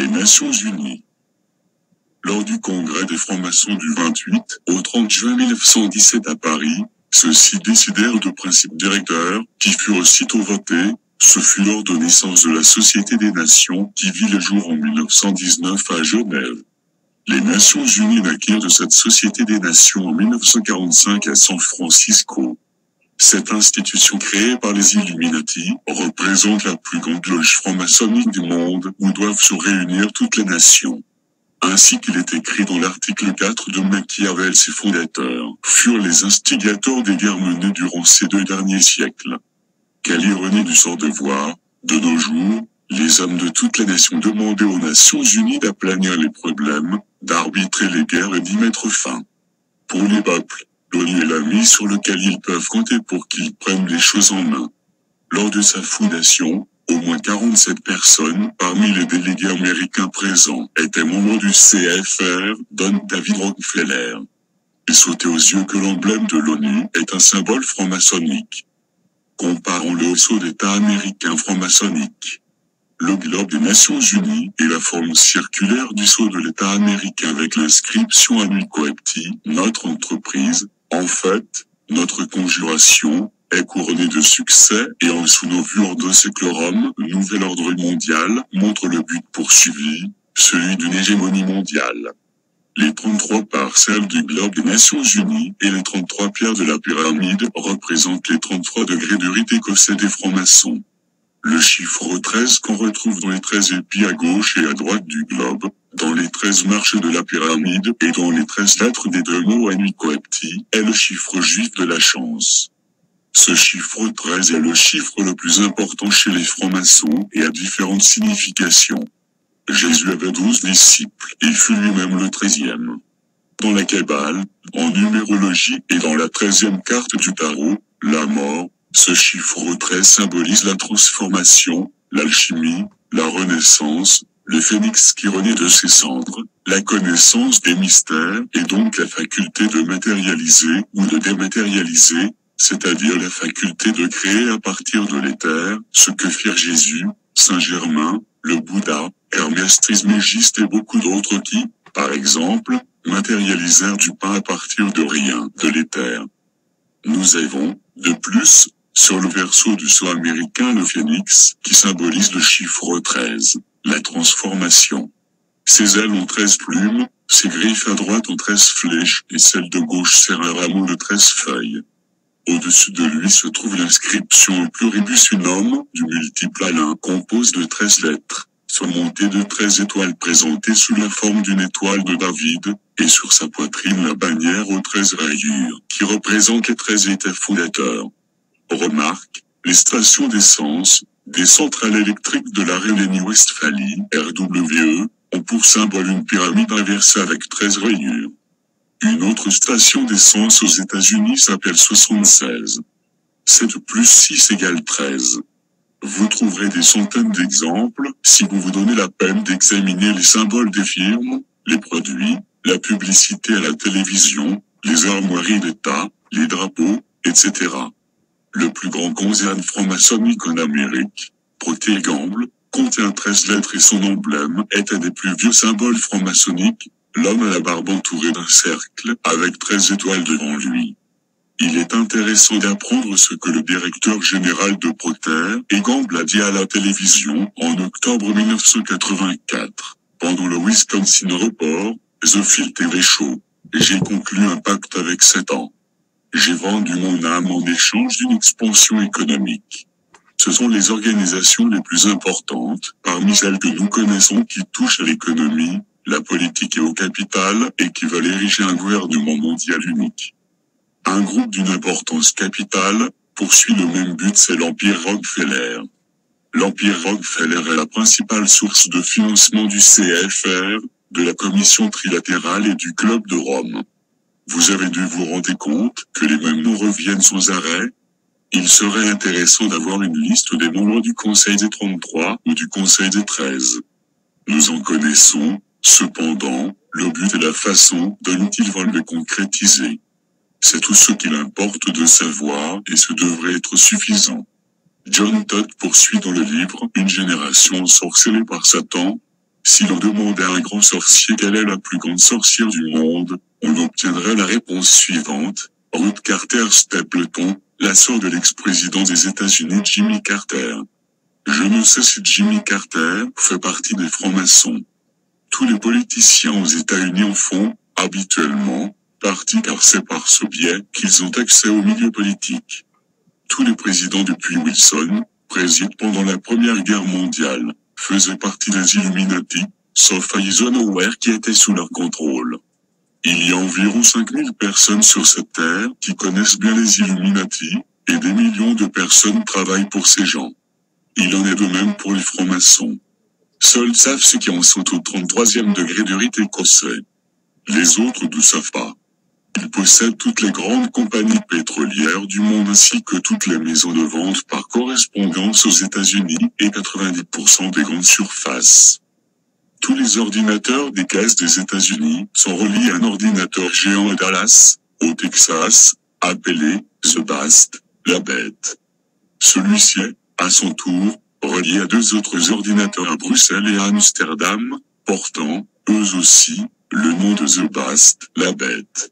des Nations Unies. Lors du congrès des francs-maçons du 28 au 30 juin 1917 à Paris, ceux-ci décidèrent de principes directeurs, qui furent aussitôt votés. Ce fut lors de naissance de la Société des Nations, qui vit le jour en 1919 à Genève. Les Nations Unies naquirent de cette Société des Nations en 1945 à San Francisco. Cette institution créée par les Illuminati représente la plus grande loge franc-maçonnique du monde où doivent se réunir toutes les nations. Ainsi qu'il est écrit dans l'article 4 de Machiavel, ses fondateurs furent les instigateurs des guerres menées durant ces 2 derniers siècles. Quelle ironie du sort de voir, de nos jours, les hommes de toutes les nations demander aux Nations Unies d'aplanir les problèmes, d'arbitrer les guerres et d'y mettre fin. Pour les peuples, l'ONU est l'ami sur lequel ils peuvent compter pour qu'ils prennent les choses en main. Lors de sa fondation, au moins 47 personnes, parmi les délégués américains présents, étaient membres du CFR, dont David Rockefeller. Il sautait aux yeux que l'emblème de l'ONU est un symbole franc-maçonnique. Comparons-le au sceau d'État américain franc-maçonnique. Le globe des Nations Unies est la forme circulaire du sceau de l'État américain avec l'inscription Annui Coepti, notre entreprise. En fait, notre conjuration est couronnée de succès et en dessous nos vues Ordo Seclorum, nouvel ordre mondial, montre le but poursuivi, celui d'une hégémonie mondiale. Les 33 parcelles du globe des Nations Unies et les 33 pierres de la pyramide représentent les 33 degrés de rite écossais des francs-maçons. Le chiffre 13 qu'on retrouve dans les 13 épis à gauche et à droite du globe, dans les 13 marches de la pyramide et dans les 13 lettres des 2 mots Annui Coepti, est le chiffre juif de la chance. Ce chiffre 13 est le chiffre le plus important chez les francs-maçons et a différentes significations. Jésus avait 12 disciples, et il fut lui-même le 13e. Dans la Kabbale, en numérologie et dans la 13e carte du tarot, la mort, ce chiffre 13 symbolise la transformation, l'alchimie, la renaissance, le phénix qui renaît de ses cendres, la connaissance des mystères et donc la faculté de matérialiser ou de dématérialiser, c'est-à-dire la faculté de créer à partir de l'éther, ce que firent Jésus, Saint Germain, le Bouddha, Hermès Trismégiste et beaucoup d'autres qui, par exemple, matérialisèrent du pain à partir de rien, de l'éther. Nous avons, de plus, sur le verso du sceau américain le phénix, qui symbolise le chiffre 13, la transformation. Ses ailes ont 13 plumes, ses griffes à droite ont 13 flèches et celle de gauche serre un rameau de 13 feuilles. Au-dessus de lui se trouve l'inscription Pluribus Unum, du multiple à l'un, compose de 13 lettres, surmontée de 13 étoiles présentées sous la forme d'une étoile de David, et sur sa poitrine la bannière aux 13 rayures, qui représente les 13 États fondateurs. Remarque, les stations d'essence, des centrales électriques de la Rhénanie-Westphalie, RWE, ont pour symbole une pyramide inversée avec 13 rayures. Une autre station d'essence aux États-Unis s'appelle 76. 7 plus 6 égale 13. Vous trouverez des centaines d'exemples, si vous vous donnez la peine d'examiner les symboles des firmes, les produits, la publicité à la télévision, les armoiries d'État, les drapeaux, etc. Le plus grand concern franc-maçonnique en Amérique, Procter & Gamble, contient 13 lettres et son emblème est un des plus vieux symboles franc-maçonniques, l'homme à la barbe entouré d'un cercle, avec 13 étoiles devant lui. Il est intéressant d'apprendre ce que le directeur général de Procter & Gamble a dit à la télévision en octobre 1984, pendant le Wisconsin Report, The Phil TV Show. J'ai conclu un pacte avec Satan. J'ai vendu mon âme en échange d'une expansion économique. Ce sont les organisations les plus importantes, parmi celles que nous connaissons qui touchent à l'économie, la politique et au capital, et qui veulent ériger un gouvernement mondial unique. Un groupe d'une importance capitale, poursuit le même but, c'est l'Empire Rockefeller. L'Empire Rockefeller est la principale source de financement du CFR, de la Commission trilatérale et du Club de Rome. Vous avez dû vous rendre compte que les mêmes noms reviennent sans arrêt. Il serait intéressant d'avoir une liste des membres du Conseil des 33 ou du Conseil des 13. Nous en connaissons, cependant, le but et la façon dont ils vont le concrétiser. C'est tout ce qu'il importe de savoir et ce devrait être suffisant. John Todd poursuit dans le livre « Une génération ensorcelée par Satan ». Si l'on demandait à un grand sorcier quelle est la plus grande sorcière du monde, on obtiendrait la réponse suivante: Ruth Carter Stapleton, la sœur de l'ex-président des États-Unis Jimmy Carter. Je ne sais si Jimmy Carter fait partie des francs-maçons. Tous les politiciens aux États-Unis en font, habituellement, partie car c'est par ce biais qu'ils ont accès au milieu politique. Tous les présidents depuis Wilson, président pendant la Première Guerre mondiale, faisaient partie des Illuminati, sauf Eisenhower qui était sous leur contrôle. Il y a environ 5000 personnes sur cette terre qui connaissent bien les Illuminati, et des millions de personnes travaillent pour ces gens. Il en est de même pour les francs-maçons. Seuls savent ceux qui en sont au 33e degré de rite écossais. Les autres ne savent pas. Ils possèdent toutes les grandes compagnies pétrolières du monde ainsi que toutes les maisons de vente par correspondance aux États-Unis et 90% des grandes surfaces. Tous les ordinateurs des caisses des États-Unis sont reliés à un ordinateur géant à Dallas, au Texas, appelé The Bast, la bête. Celui-ci est, à son tour, relié à deux autres ordinateurs à Bruxelles et à Amsterdam, portant, eux aussi, le nom de The Bast, la bête.